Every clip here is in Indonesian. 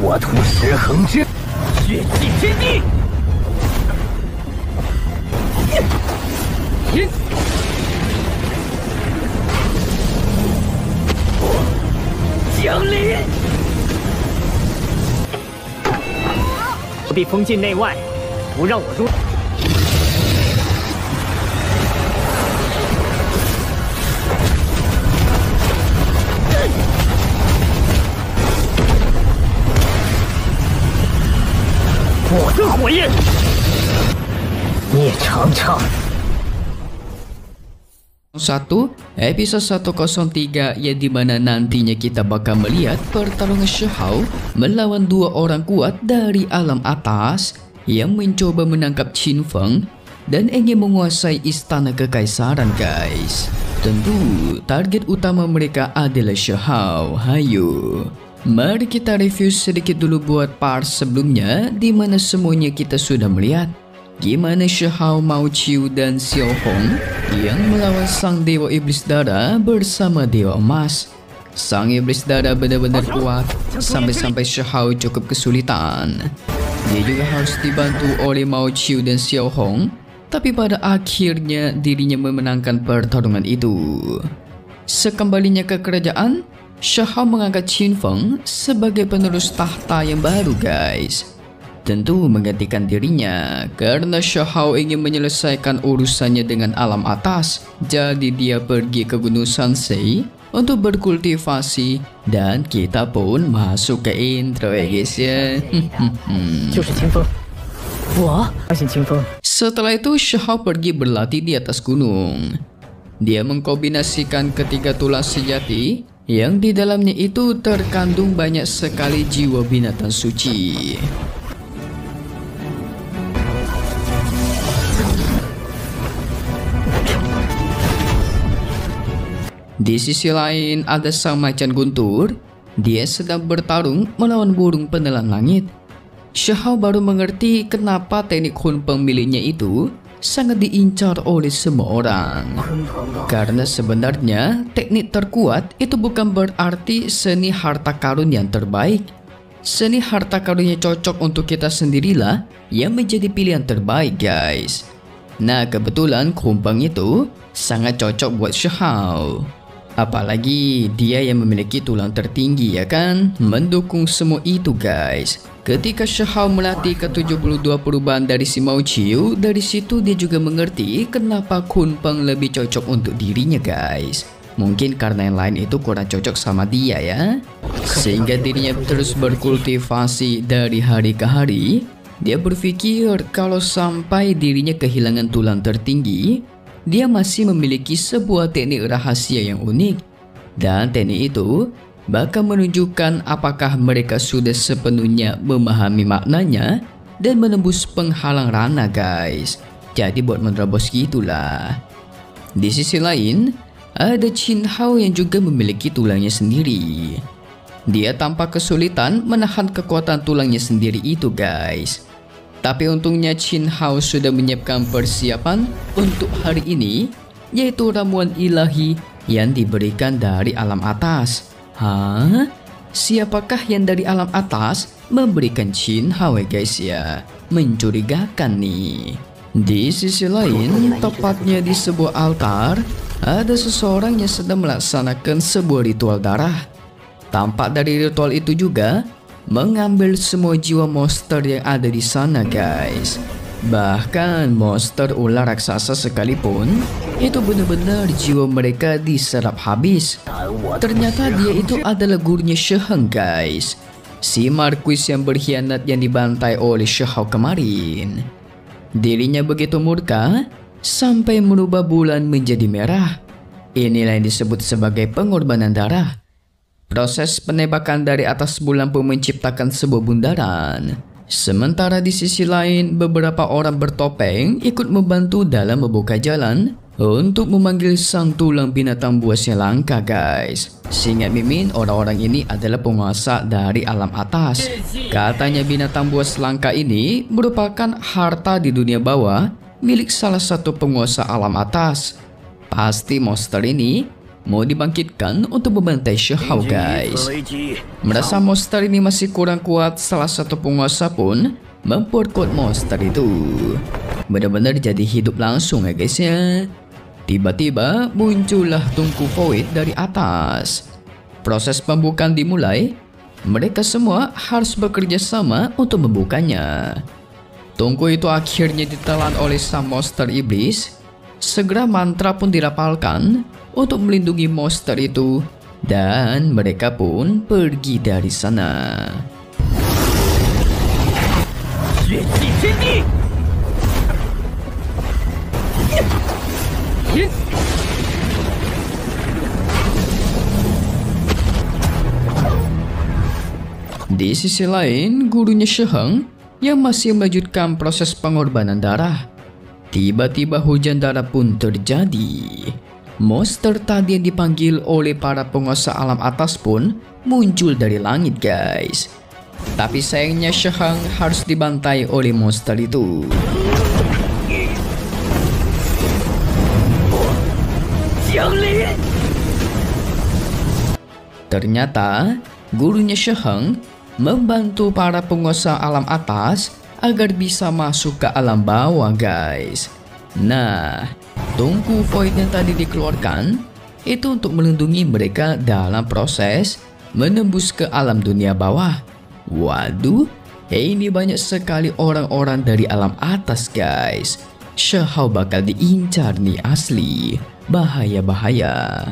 我吐石横之，血祭天地。降临！不必封禁内外，不让我入。我的火焰，你也尝尝。 1 episode 103 yang dimana nantinya kita bakal melihat pertarungan Shihao melawan dua orang kuat dari alam atas yang mencoba menangkap Qin Feng dan ingin menguasai istana kekaisaran guys. Tentu target utama mereka adalah Shihao. Hayo, mari kita review sedikit dulu buat part sebelumnya dimana semuanya kita sudah melihat gimana Shihao, Mao Qiu dan Xiao Hong yang melawan sang dewa iblis dara bersama dewa emas. Sang iblis dara benar-benar kuat sampai-sampai Shihao cukup kesulitan. Dia juga harus dibantu oleh Mao Qiu dan Xiao Hong, tapi pada akhirnya dirinya memenangkan pertarungan itu. Sekembalinya ke kerajaan, Shihao mengangkat Qin Feng sebagai penerus tahta yang baru guys. Tentu menggantikan dirinya karena Shihao ingin menyelesaikan urusannya dengan alam atas. Jadi dia pergi ke Gunung Sansei untuk berkultivasi dan kita pun masuk ke intro ya guys ya. Setelah itu Shihao pergi berlatih di atas gunung. Dia mengkombinasikan ketiga tulang sejati yang di dalamnya itu terkandung banyak sekali jiwa binatang suci. Di sisi lain ada sang macan guntur. Dia sedang bertarung melawan burung penelan langit. Shihao baru mengerti kenapa teknik Hunpeng miliknya itu sangat diincar oleh semua orang. Karena sebenarnya teknik terkuat itu bukan berarti seni harta karun yang terbaik. Seni harta karunnya cocok untuk kita sendirilah yang menjadi pilihan terbaik guys. Nah kebetulan Hunpeng itu sangat cocok buat Shihao. Apalagi dia yang memiliki tulang tertinggi ya kan, mendukung semua itu guys. Ketika Shihao melatih ke-72 perubahan dari si Mao Qiu, dari situ dia juga mengerti kenapa Hunpeng lebih cocok untuk dirinya guys. Mungkin karena yang lain itu kurang cocok sama dia ya. Sehingga dirinya terus berkultivasi dari hari ke hari. Dia berpikir kalau sampai dirinya kehilangan tulang tertinggi, dia masih memiliki sebuah teknik rahasia yang unik. Dan teknik itu bakal menunjukkan apakah mereka sudah sepenuhnya memahami maknanya dan menembus penghalang rana guys. Jadi buat menerobos gitulah. Di sisi lain, ada Qin Hao yang juga memiliki tulangnya sendiri. Dia tampak kesulitan menahan kekuatan tulangnya sendiri itu guys. Tapi untungnya Qin Hao sudah menyiapkan persiapan untuk hari ini, yaitu ramuan ilahi yang diberikan dari alam atas. Hah? Siapakah yang dari alam atas memberikan Qin Hao guys ya? Mencurigakan nih. Di sisi lain, tepatnya di sebuah altar, ada seseorang yang sedang melaksanakan sebuah ritual darah. Tampak dari ritual itu juga mengambil semua jiwa monster yang ada di sana guys. Bahkan monster ular raksasa sekalipun, itu benar-benar jiwa mereka diserap habis. Ternyata dia itu adalah gurunya Shiheng guys, si Marquis yang berkhianat yang dibantai oleh Shihao kemarin. Dirinya begitu murka sampai merubah bulan menjadi merah. Inilah yang disebut sebagai pengorbanan darah. Proses penembakan dari atas bulan pun menciptakan sebuah bundaran. Sementara di sisi lain, beberapa orang bertopeng ikut membantu dalam membuka jalan untuk memanggil sang tulang binatang buas yang langka guys. Seingat Mimin, orang-orang ini adalah penguasa dari alam atas. Katanya binatang buas langka ini merupakan harta di dunia bawah milik salah satu penguasa alam atas. Pasti monster ini mau dibangkitkan untuk membantai Shihao guys. Merasa monster ini masih kurang kuat, salah satu penguasa pun memperkuat monster itu. Benar-benar jadi hidup langsung ya guys ya. Tiba-tiba muncullah tungku void dari atas. Proses pembukaan dimulai. Mereka semua harus bekerja sama untuk membukanya. Tungku itu akhirnya ditelan oleh sang monster iblis. Segera mantra pun dirapalkan untuk melindungi monster itu, dan mereka pun pergi dari sana. Di sisi lain, gurunya Shiheng yang masih melanjutkan proses pengorbanan darah. Tiba-tiba hujan darah pun terjadi. Monster tadi yang dipanggil oleh para penguasa alam atas pun muncul dari langit guys. Tapi sayangnya Shiheng harus dibantai oleh monster itu. Ternyata gurunya Shiheng membantu para penguasa alam atas agar bisa masuk ke alam bawah guys. Nah, tungku void yang tadi dikeluarkan itu untuk melindungi mereka dalam proses menembus ke alam dunia bawah. Waduh, ini banyak sekali orang-orang dari alam atas guys. Shihao bakal diincar nih asli. Bahaya-bahaya.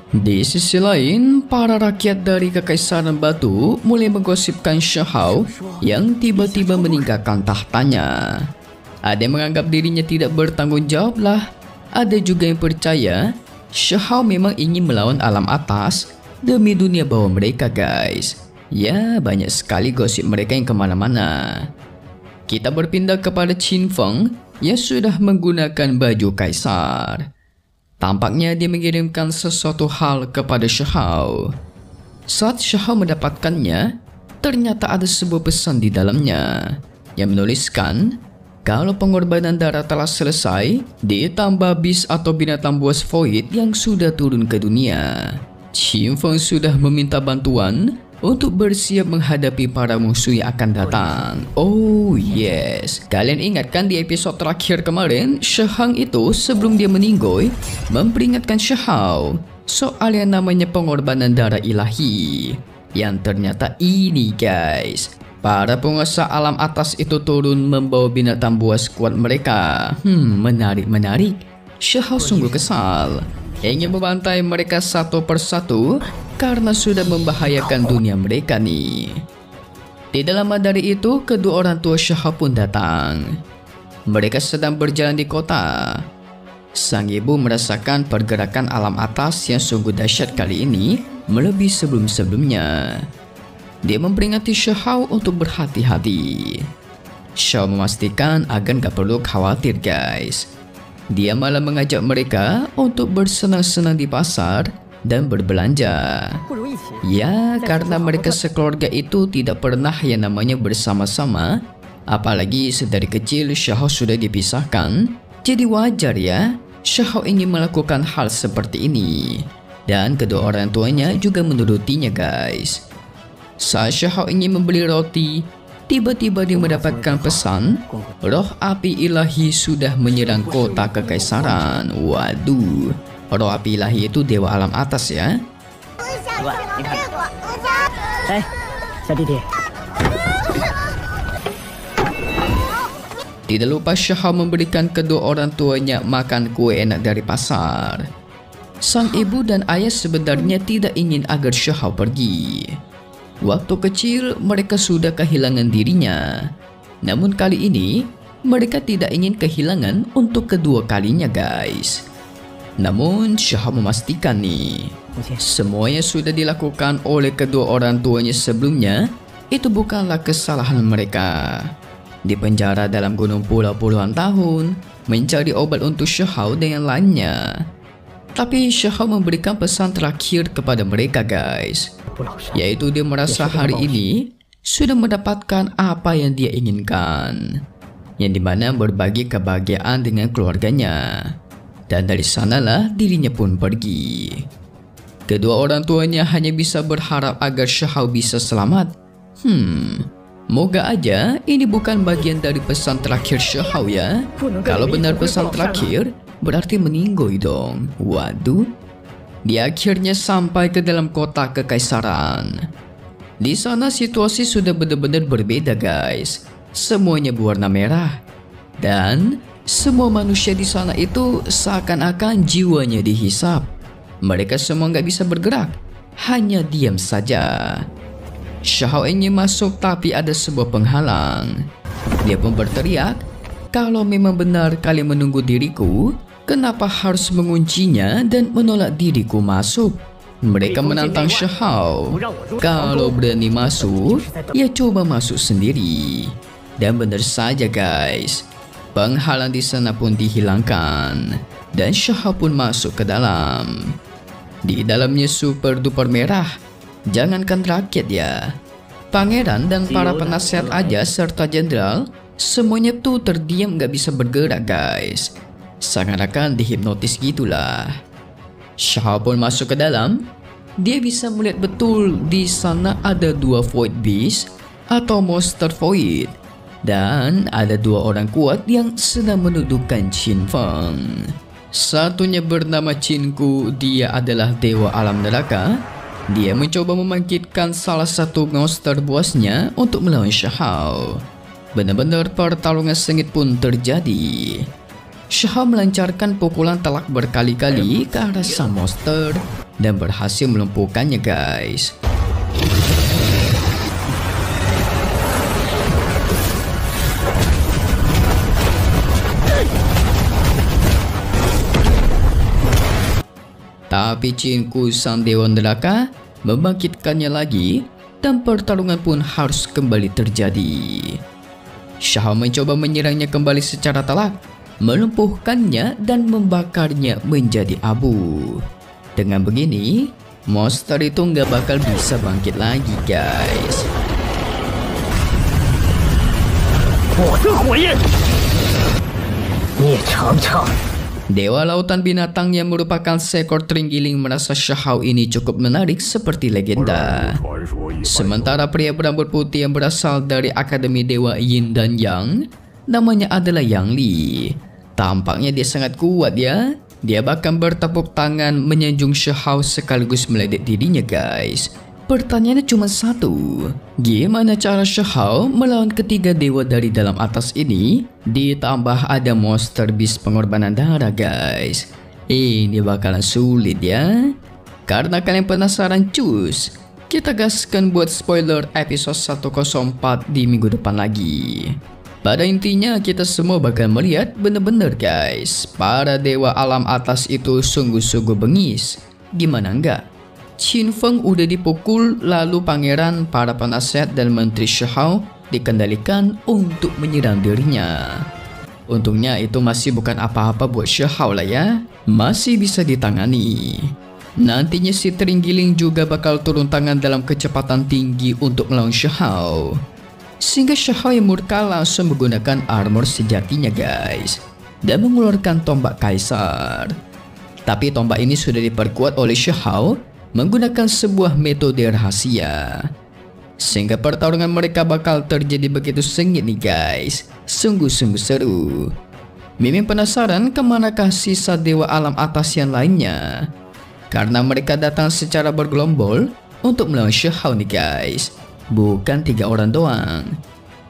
Di sisi lain, para rakyat dari Kekaisaran Batu mulai menggosipkan Shihao yang tiba-tiba meninggalkan tahtanya. Ada yang menganggap dirinya tidak bertanggung jawab lah. Ada juga yang percaya Shihao memang ingin melawan alam atas demi dunia bawah mereka guys. Ya, banyak sekali gosip mereka yang kemana-mana. Kita berpindah kepada Qin Feng yang sudah menggunakan baju kaisar. Tampaknya dia mengirimkan sesuatu hal kepada Shihao. Saat Shihao mendapatkannya, ternyata ada sebuah pesan di dalamnya yang menuliskan kalau pengorbanan darah telah selesai, ditambah bis atau binatang buas void yang sudah turun ke dunia. Qin Feng sudah meminta bantuan untuk bersiap menghadapi para musuh yang akan datang. Oh yes, kalian ingat kan di episode terakhir kemarin, Shiheng itu sebelum dia meninggoy memperingatkan Shihao soal yang namanya pengorbanan darah ilahi. Yang ternyata ini guys, para penguasa alam atas itu turun membawa binatang buas kuat mereka. Menarik. Shihao sungguh kesal, ingin membantai mereka satu persatu karena sudah membahayakan dunia mereka nih. Tidak lama dari itu, kedua orang tua Shihao pun datang. Mereka sedang berjalan di kota. Sang ibu merasakan pergerakan alam atas yang sungguh dahsyat kali ini melebihi sebelum-sebelumnya. Dia memperingati Shihao untuk berhati-hati. Shihao memastikan agar gak perlu khawatir guys. Dia malah mengajak mereka untuk bersenang-senang di pasar dan berbelanja. Ya, karena mereka sekeluarga itu tidak pernah yang namanya bersama-sama. Apalagi sedari kecil Shihao sudah dipisahkan. Jadi wajar ya, Shihao ingin melakukan hal seperti ini. Dan kedua orang tuanya juga menurutinya guys. Saat Shihao ingin membeli roti, tiba-tiba dia mendapatkan pesan roh api ilahi sudah menyerang kota kekaisaran. Waduh, roh api ilahi itu dewa alam atas ya. Tidak lupa Shihao memberikan kedua orang tuanya makan kue enak dari pasar. Sang ibu dan ayah sebenarnya tidak ingin agar Shihao pergi. Waktu kecil mereka sudah kehilangan dirinya. Namun kali ini mereka tidak ingin kehilangan untuk kedua kalinya guys. Namun Shihao memastikan nih, semuanya sudah dilakukan oleh kedua orang tuanya sebelumnya. Itu bukanlah kesalahan mereka. Di penjara dalam gunung pulau puluhan tahun, mencari obat untuk Shihao dan yang lainnya. Tapi Shihao memberikan pesan terakhir kepada mereka guys, yaitu dia merasa hari ini sudah mendapatkan apa yang dia inginkan, yang dimana berbagi kebahagiaan dengan keluarganya. Dan dari sanalah dirinya pun pergi. Kedua orang tuanya hanya bisa berharap agar Shahao bisa selamat. Moga aja ini bukan bagian dari pesan terakhir Shahao ya. Kalau benar pesan terakhir, berarti meninggoy dong. Waduh. Dia akhirnya sampai ke dalam kota kekaisaran. Di sana situasi sudah benar-benar berbeda guys. Semuanya berwarna merah. Dan semua manusia di sana itu seakan-akan jiwanya dihisap. Mereka semua nggak bisa bergerak, hanya diam saja. Shahao ingin masuk tapi ada sebuah penghalang. Dia pun berteriak, "Kalau memang benar kalian menunggu diriku, kenapa harus menguncinya dan menolak diriku masuk?" Mereka menantang Shahao. Kalau berani masuk, ya coba masuk sendiri. Dan benar saja guys, penghalang di sana pun dihilangkan. Dan Shahao pun masuk ke dalam. Di dalamnya super duper merah. Jangankan rakyat ya, pangeran dan para penasehat aja serta jenderal, semuanya tuh terdiam gak bisa bergerak guys. Seakan-akan dihipnotis gitulah. Shahao pun masuk ke dalam. Dia bisa melihat betul di sana ada 2 Void Beast atau monster Void. Dan ada 2 orang kuat yang sedang menundukkan Qin Feng. Satunya bernama Qinku, dia adalah dewa alam neraka. Dia mencoba membangkitkan salah satu monster buasnya untuk melawan Shahao. Benar-benar pertarungan sengit pun terjadi. Shahao melancarkan pukulan telak berkali-kali ke arah sang monster dan berhasil melumpuhkannya guys. Tapi Qinku sang dewa neraka membangkitkannya lagi dan pertarungan pun harus kembali terjadi. Shahao mencoba menyerangnya kembali secara telak, melumpuhkannya dan membakarnya menjadi abu. Dengan begini, monster itu nggak bakal bisa bangkit lagi guys. Dewa lautan binatang yang merupakan seekor terenggiling merasa Shahao ini cukup menarik seperti legenda. Sementara pria berambut putih yang berasal dari Akademi Dewa Yin dan Yang, namanya adalah Yang Li. Tampaknya dia sangat kuat ya. Dia bahkan bertepuk tangan menyanjung Shahao sekaligus meledek dirinya guys. Pertanyaannya cuma satu, gimana cara Shahao melawan ketiga dewa dari dalam atas ini? Ditambah ada monster beast pengorbanan darah guys. Ini bakalan sulit ya. Karena kalian penasaran cus, kita gaskan buat spoiler episode 104 di minggu depan lagi. Pada intinya kita semua bakal melihat bener-bener guys, para dewa alam atas itu sungguh-sungguh bengis. Gimana enggak? Qin Feng udah dipukul, lalu pangeran, para penasehat dan menteri Shahao dikendalikan untuk menyerang dirinya. Untungnya itu masih bukan apa-apa buat Shahao lah ya, masih bisa ditangani. Nantinya si terenggiling juga bakal turun tangan dalam kecepatan tinggi untuk melawan Shahao. Sehingga Shahao yang murka langsung menggunakan armor sejatinya guys, dan mengeluarkan tombak kaisar. Tapi tombak ini sudah diperkuat oleh Shahao menggunakan sebuah metode rahasia. Sehingga pertarungan mereka bakal terjadi begitu sengit nih guys. Sungguh-sungguh seru. Mimin penasaran kemanakah sisa dewa alam atas yang lainnya. Karena mereka datang secara bergelombol untuk melawan Shahao nih guys. Bukan 3 orang doang.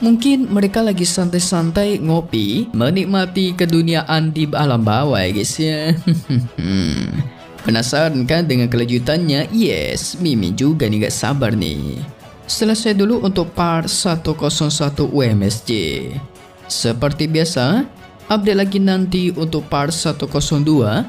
Mungkin mereka lagi santai-santai ngopi, menikmati keduniaan di alam bawah ya guys ya. Penasaran kan dengan kelanjutannya? Yes, Mimi juga nih gak sabar nih. Selesai dulu untuk part 101 UMSJ. Seperti biasa, update lagi nanti untuk part 102